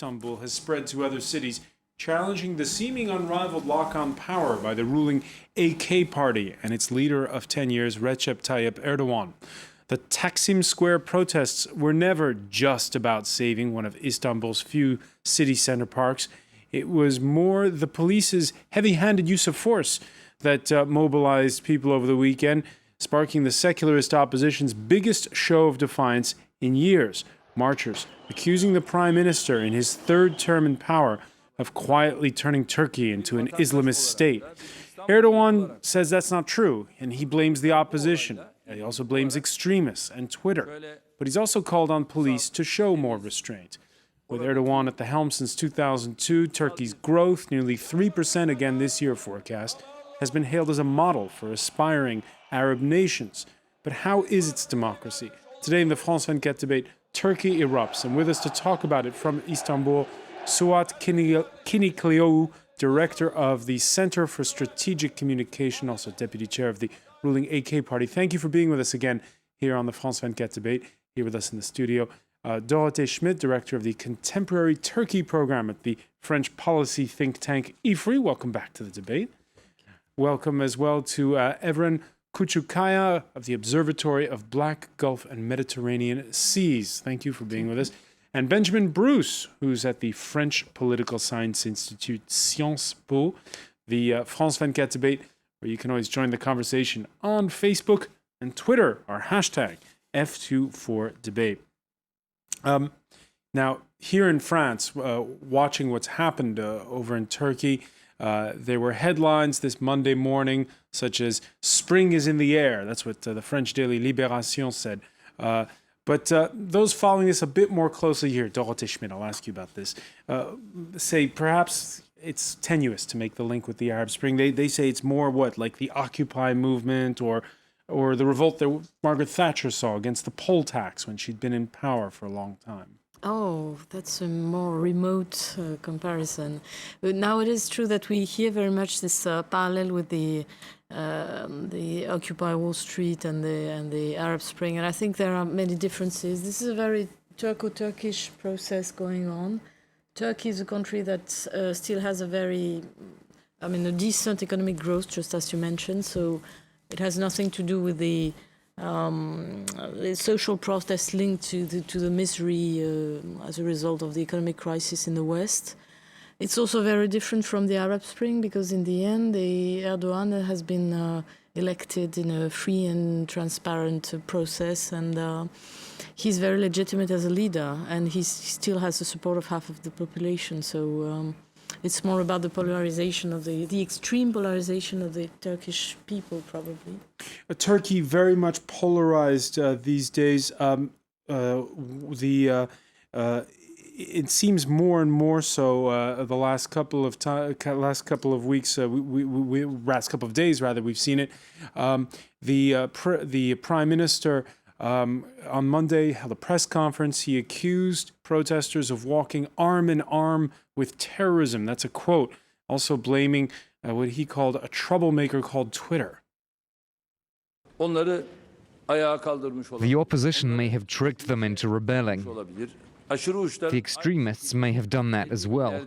Istanbul has spread to other cities, challenging the seeming unrivaled lock-on power by the ruling AK party and its leader of 10 years, Reçep Tayep Erdogan. The Taksim Square protests were never just about saving one of Istanbul's few city center parks. It was more the police's heavy-handed use of force that mobilized people over the weekend, sparking the secularist opposition's biggest show of defiance in years. Marchers accusing the prime minister in his third term in power of quietly turning Turkey into an Islamist state. Erdogan says that's not true, and he blames the opposition. He also blames extremists and Twitter. But he's also called on police to show more restraint. With Erdogan at the helm since 2002, Turkey's growth, nearly 3% again this year forecast, has been hailed as a model for aspiring Arab nations. But how is its democracy? Today in the France 24 debate, Turkey erupts. And with us to talk about it from Istanbul, Suat KINIKLIOⴷLU, director of the Center for Strategic Communication, also deputy chair of the ruling AK party. Thank you for being with us again here on the France 24 debate, here with us in the studio. Dorothée SCHMID, director of the Contemporary Turkey program at the French policy think tank IFRI. Welcome back to the debate. Welcome as well to Evren KÜÇÜKKAYA of the Observatory of Black, Gulf and Mediterranean Seas. Thank you for being with us. And Benjamin Bruce, who's at the French Political Science Institute Sciences Po, the France 24 debate, where you can always join the conversation on Facebook and Twitter, our hashtag F24debate. Now, here in France, watching what's happened over in Turkey, there were headlines this Monday morning, such as "Spring is in the air." That's what the French daily Libération said. But those following this a bit more closely here, Dorothée SCHMID, I'll ask you about this, say perhaps it's tenuous to make the link with the Arab Spring. They say it's more what, like the Occupy movement or the revolt that Margaret Thatcher saw against the poll tax when she'd been in power for a long time. Oh, that's a more remote comparison. But now it is true that we hear very much this parallel with the Occupy Wall Street and the Arab Spring, and I think there are many differences. This is a very Turco-Turkish process going on. Turkey is a country that still has a decent economic growth, just as you mentioned. So it has nothing to do with the social protest linked to the misery as a result of the economic crisis in the West. It's also very different from the Arab Spring because in the end, Erdogan has been elected in a free and transparent process, and he's very legitimate as a leader, and he still has the support of half of the population. So it's more about the polarization of the extreme polarization of the Turkish people, probably. Turkey very much polarized these days. It seems more and more so the last couple of weeks, last couple of days rather, we've seen it. The prime minister on Monday held a press conference. He accused protesters of walking arm in arm with terrorism. That's a quote. Also blaming what he called a troublemaker called Twitter. The opposition may have tricked them into rebelling. The extremists may have done that as well.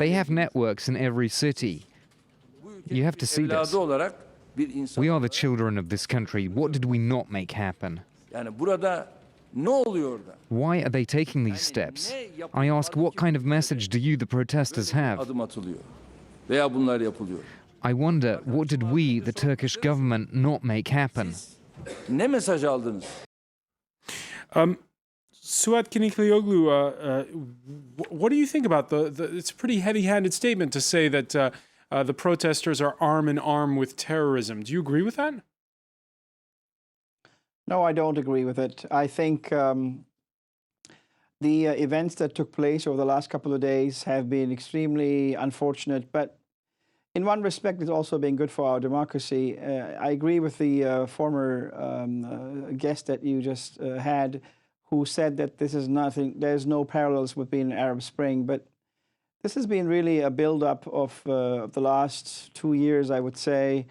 They have networks in every city. You have to see this. We are the children of this country. What did we not make happen? Why are they taking these steps? I ask, what kind of message do you, the protesters, have? I wonder, what did we, the Turkish government, not make happen? Suat KINIKLIOДLU, what do you think about it's a pretty heavy-handed statement to say that the protesters are arm in arm with terrorism. Do you agree with that? No, I don't agree with it. I think the events that took place over the last couple of days have been extremely unfortunate, but in one respect, it's also been good for our democracy. I agree with the former guest that you just had, who said that this is nothing, there's no parallels with being an Arab Spring, but this has been really a build-up of the last 2 years, I would say,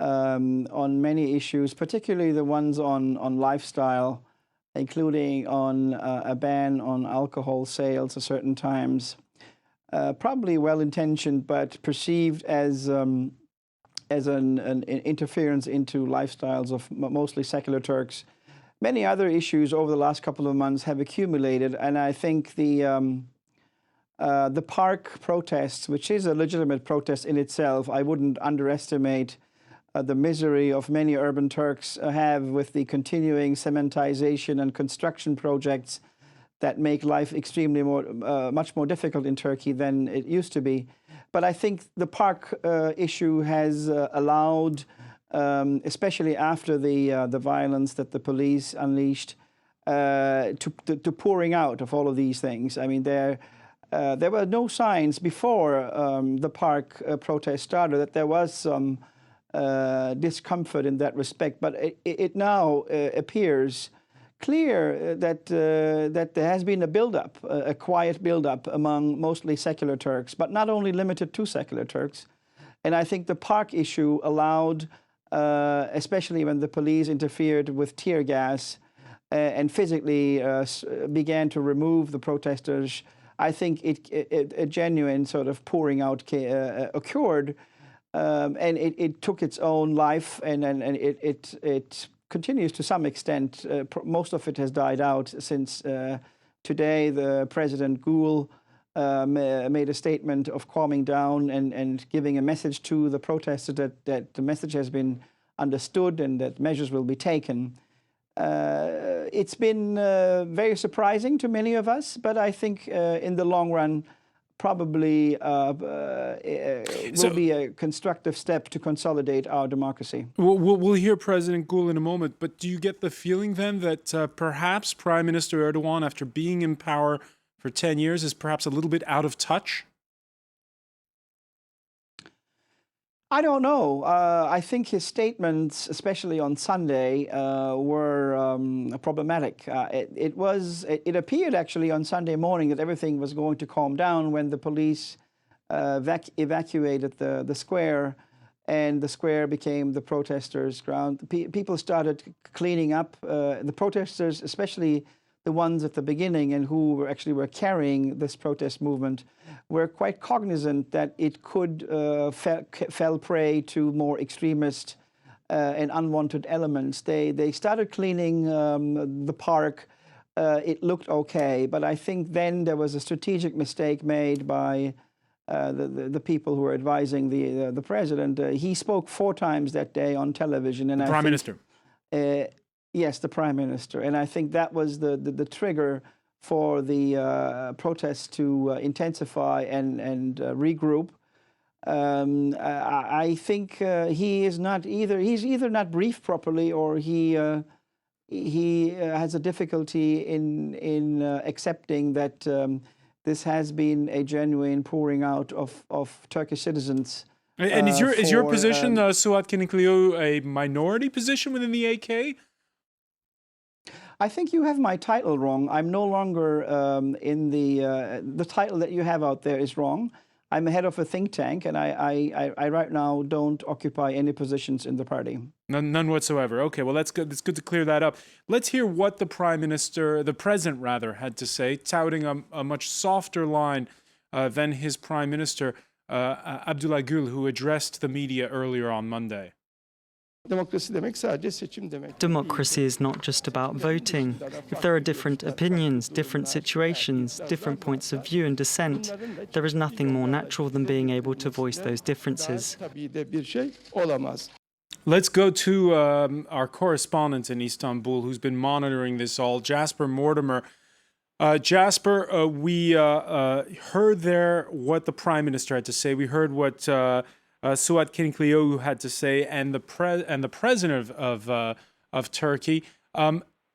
on many issues, particularly the ones on lifestyle, including on a ban on alcohol sales at certain times. Probably well-intentioned, but perceived as an interference into lifestyles of mostly secular Turks. Many other issues over the last couple of months have accumulated, and I think the park protests, which is a legitimate protest in itself, I wouldn't underestimate the misery of many urban Turks have with the continuing cementization and construction projects that make life extremely much more difficult in Turkey than it used to be. But I think the park issue has allowed, especially after the violence that the police unleashed, to pouring out of all of these things. I mean, there were no signs before the park protest started that there was some discomfort in that respect, but it now appears clear that there has been a build-up, a quiet build-up among mostly secular Turks, but not only limited to secular Turks. And I think the park issue allowed, especially when the police interfered with tear gas and physically began to remove the protesters, I think a genuine sort of pouring out occurred, and it took its own life, and it continues to some extent. Most of it has died out since today the President Gül made a statement of calming down and giving a message to the protesters that the message has been understood and that measures will be taken. It's been very surprising to many of us, but I think in the long run, probably will be a constructive step to consolidate our democracy. We'll hear President Gül in a moment, but do you get the feeling then that perhaps Prime Minister Erdogan, after being in power for 10 years, is perhaps a little bit out of touch? I don't know. I think his statements, especially on Sunday, were problematic. It appeared actually on Sunday morning that everything was going to calm down when the police evacuated the square, and the square became the protesters' ground. People started cleaning up. The protesters, especially the ones at the beginning and who actually were carrying this protest movement, were quite cognizant that it could fell prey to more extremist and unwanted elements. They started cleaning the park. It looked okay, but I think then there was a strategic mistake made by the people who were advising the president. He spoke 4 times that day on television, and the Prime Minister. Yes, the Prime Minister, and I think that was the trigger for the protests to intensify and regroup. I think he is not either. He's either not briefed properly, or he has a difficulty in accepting that this has been a genuine pouring out of Turkish citizens. And is your position, Suat KINIKLIOⴷLU, a minority position within the AK? I think you have my title wrong. I'm no longer in the title that you have out there is wrong. I'm head of a think tank, and I right now don't occupy any positions in the party. None whatsoever. Okay, well, that's good. It's good to clear that up. Let's hear what the president rather, had to say, touting a much softer line than his prime minister, Abdullah Gül, who addressed the media earlier on Monday. Democracy is not just about voting. If there are different opinions, different situations, different points of view and dissent, there is nothing more natural than being able to voice those differences. Let's go to our correspondent in Istanbul, who's been monitoring this all, Jasper Mortimer. Jasper, we heard there what the Prime Minister had to say. We heard what Suat KINIKLIODLU had to say, and the president of Turkey.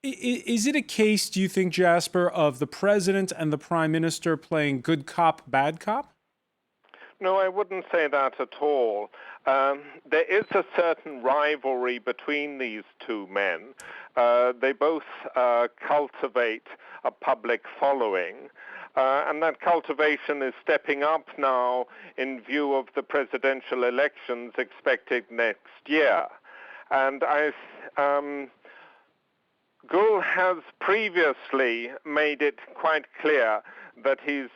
Is it a case, do you think, Jasper, of the president and the prime minister playing good cop, bad cop? No, I wouldn't say that at all. There is a certain rivalry between these two men. They both cultivate a public following. And that cultivation is stepping up now in view of the presidential elections expected next year. And Gül has previously made it quite clear that he's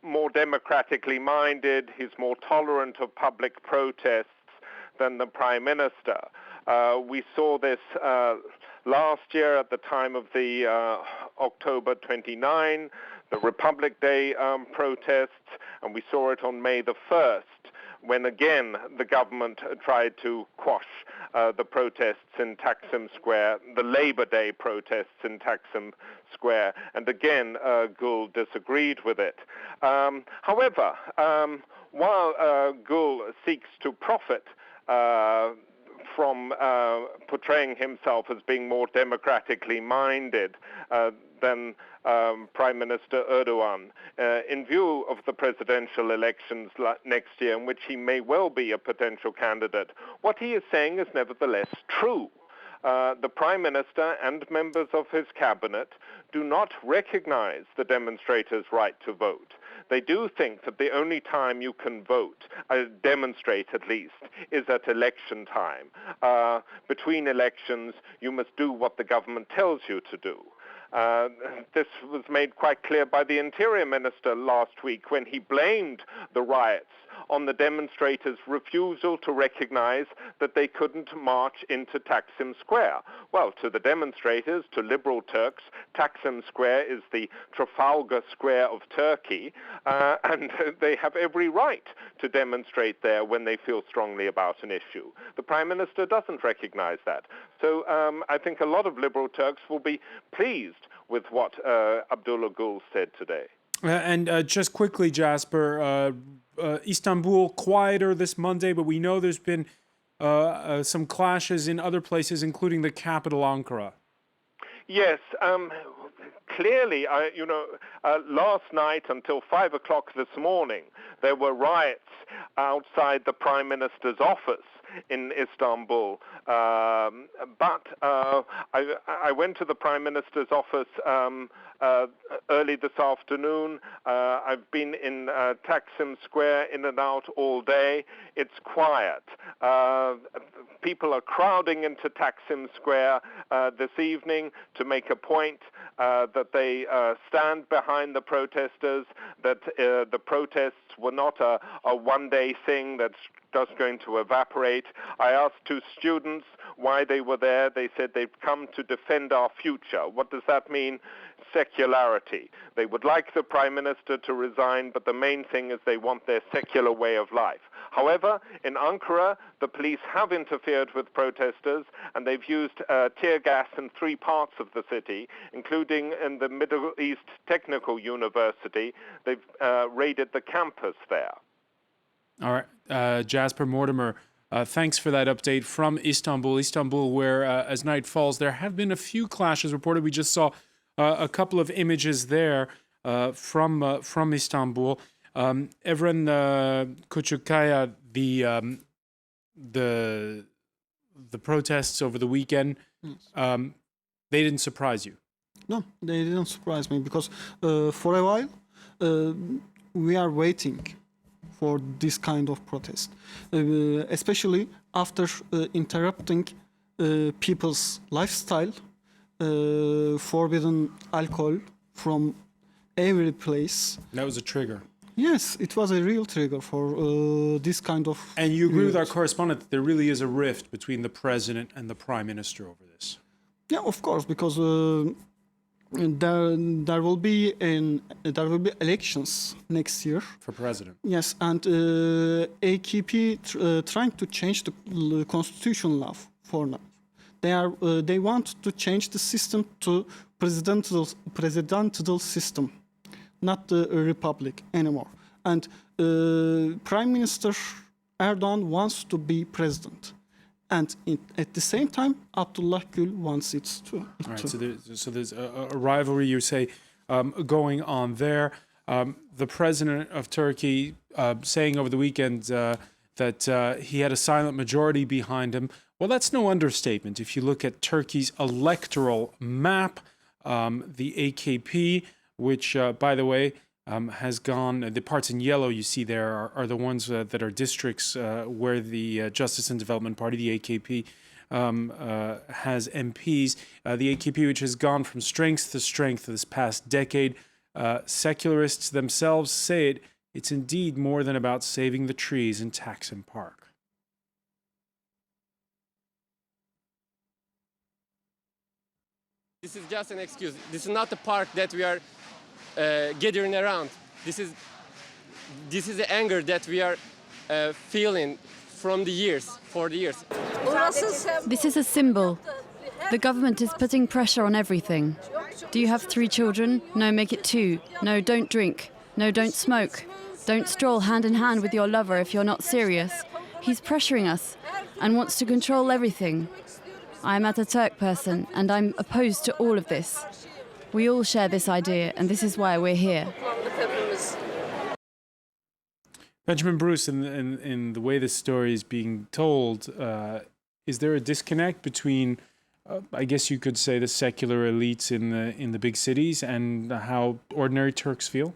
more democratically minded, he's more tolerant of public protests than the Prime Minister. We saw this last year at the time of the October 29, the Republic Day protests, and we saw it on May the 1st, when again the government tried to quash the protests in Taksim Square, the Labor Day protests in Taksim Square, and again Gül disagreed with it. However, while Gül seeks to profit from portraying himself as being more democratically minded than Prime Minister Erdogan, in view of the presidential elections next year, in which he may well be a potential candidate, what he is saying is nevertheless true. The Prime Minister and members of his cabinet do not recognize the demonstrators' right to vote. They do think that the only time you can vote, demonstrate at least, is at election time. Between elections, you must do what the government tells you to do. This was made quite clear by the Interior Minister last week when he blamed the riots on the demonstrators' refusal to recognize that they couldn't march into Taksim Square. Well, to the demonstrators, to liberal Turks, Taksim Square is the Trafalgar Square of Turkey, and they have every right to demonstrate there when they feel strongly about an issue. The Prime Minister doesn't recognize that. So I think a lot of liberal Turks will be pleased with what Abdullah Gül said today. And just quickly, Jasper, Istanbul quieter this Monday, but we know there's been some clashes in other places, including the capital, Ankara. Yes, clearly, last night until 5 o'clock this morning, there were riots outside the Prime Minister's office in Istanbul. But I went to the Prime Minister's office early this afternoon. I've been in Taksim Square in and out all day. It's quiet. People are crowding into Taksim Square this evening to make a point that they stand behind the protesters, that the protests were not a one-day thing that's just going to evaporate. I asked two students why they were there. They said they've come to defend our future. What does that mean? Secularity. They would like the Prime Minister to resign, but the main thing is they want their secular way of life. However, in Ankara, the police have interfered with protesters, and they've used tear gas in 3 parts of the city, including in the Middle East Technical University. They've raided the campus there. All right, Jasper Mortimer, thanks for that update from Istanbul, where as night falls, there have been a few clashes reported. We just saw a couple of images there from Istanbul. Evren, KÜÇÜKKAYA, the protests over the weekend, they didn't surprise you? No, they didn't surprise me because for a while we are waiting for this kind of protest, especially after interrupting people's lifestyle, forbidden alcohol from every place. That was a trigger. Yes, it was a real trigger for this kind of... And you agree with our correspondent that there really is a rift between the president and the prime minister over this? Yeah, of course, because there will be elections next year for president. Yes, and AKP trying to change the constitution law for now. They want to change the system to presidential system, not the republic anymore. And Prime Minister Erdogan wants to be president. And at the same time, Abdullah Gül wants it too. All right, so there's a rivalry, you say, going on there. The president of Turkey saying over the weekend that he had a silent majority behind him. Well, that's no understatement. If you look at Turkey's electoral map, the AKP, which, by the way, has gone, the parts in yellow you see there are the ones that are districts where the Justice and Development Party, the AKP, has MPs. The AKP, which has gone from strength to strength this past decade. Secularists themselves say it's indeed more than about saving the trees in Taksim Park. This is just an excuse. This is not the park that we are gathering around. This is the anger that we are feeling from the years, for the years. This is a symbol. The government is putting pressure on everything. Do you have 3 children? No, make it 2. No, don't drink. No, don't smoke. Don't stroll hand in hand with your lover if you're not serious. He's pressuring us and wants to control everything. I'm a Turk person and I'm opposed to all of this. We all share this idea and this is why we're here. Benjamin Bruce, in the way this story is being told, is there a disconnect between, I guess you could say, the secular elites in the big cities and how ordinary Turks feel?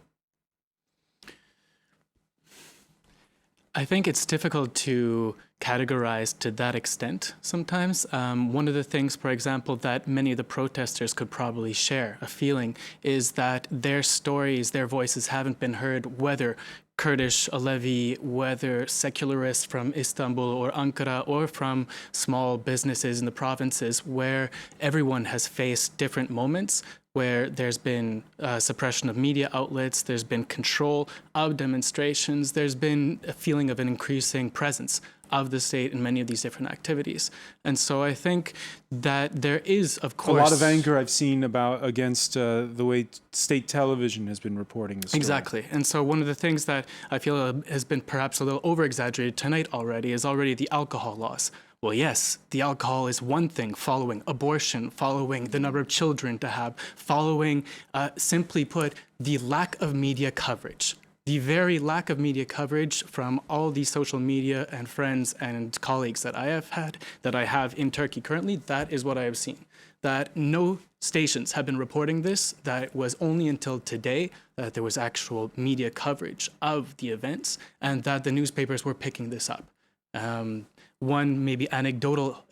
I think it's difficult to categorize to that extent sometimes. One of the things, for example, that many of the protesters could probably share a feeling is that their stories, their voices haven't been heard, whether Kurdish, Alevi, whether secularists from Istanbul or Ankara, or from small businesses in the provinces, where everyone has faced different moments, where there's been suppression of media outlets, there's been control of demonstrations, there's been a feeling of an increasing presence of the state in many of these different activities. And so I think that there is, of course, a lot of anger I've seen against the way state television has been reporting the story. Exactly. And so one of the things that I feel has been perhaps a little over-exaggerated tonight already is already the alcohol laws. Well, yes, the alcohol is one thing, following abortion, following the number of children to have, following, simply put, the lack of media coverage. The very lack of media coverage from all these social media and friends and colleagues that I have had, that I have in Turkey currently, that is what I have seen. That no stations have been reporting this, that it was only until today that there was actual media coverage of the events, and that the newspapers were picking this up. One maybe anecdotal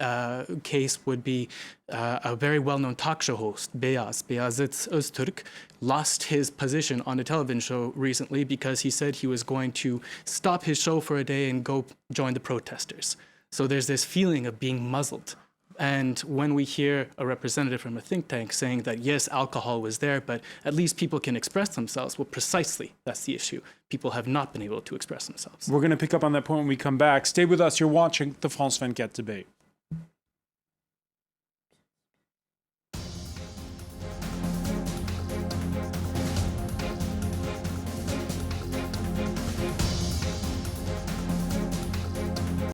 case would be a very well-known talk show host, Beyazıt Öztürk, lost his position on a television show recently because he said he was going to stop his show for a day and go join the protesters. So there's this feeling of being muzzled. And when we hear a representative from a think tank saying that, yes, alcohol was there, but at least people can express themselves, well, precisely, that's the issue. People have not been able to express themselves. We're going to pick up on that point when we come back. Stay with us. You're watching the France 24 debate.